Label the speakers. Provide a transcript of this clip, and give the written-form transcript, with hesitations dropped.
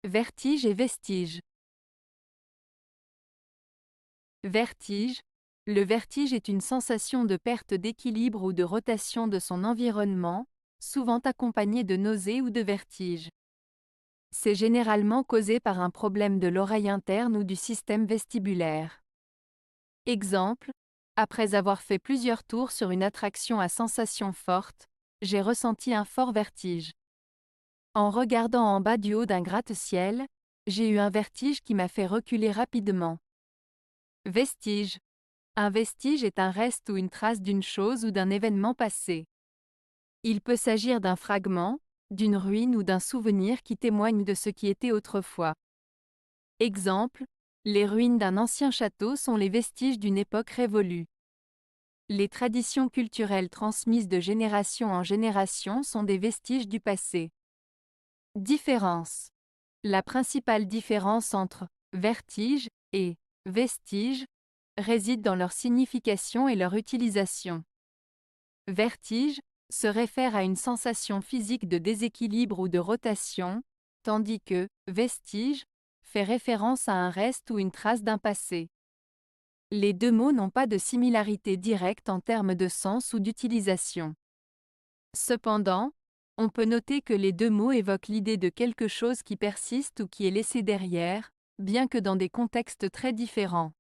Speaker 1: Vertige et vestige. Vertige. Le vertige est une sensation de perte d'équilibre ou de rotation de son environnement, souvent accompagnée de nausées ou de vertige. C'est généralement causé par un problème de l'oreille interne ou du système vestibulaire. Exemple, après avoir fait plusieurs tours sur une attraction à sensation forte, j'ai ressenti un fort vertige. En regardant en bas du haut d'un gratte-ciel, j'ai eu un vertige qui m'a fait reculer rapidement. Vestige. Un vestige est un reste ou une trace d'une chose ou d'un événement passé. Il peut s'agir d'un fragment, d'une ruine ou d'un souvenir qui témoigne de ce qui était autrefois. Exemple, les ruines d'un ancien château sont les vestiges d'une époque révolue. Les traditions culturelles transmises de génération en génération sont des vestiges du passé. Différence. La principale différence entre vertige et vestige réside dans leur signification et leur utilisation. Vertige se réfère à une sensation physique de déséquilibre ou de rotation, tandis que vestige fait référence à un reste ou une trace d'un passé. Les deux mots n'ont pas de similarité directe en termes de sens ou d'utilisation. Cependant, on peut noter que les deux mots évoquent l'idée de quelque chose qui persiste ou qui est laissé derrière, bien que dans des contextes très différents.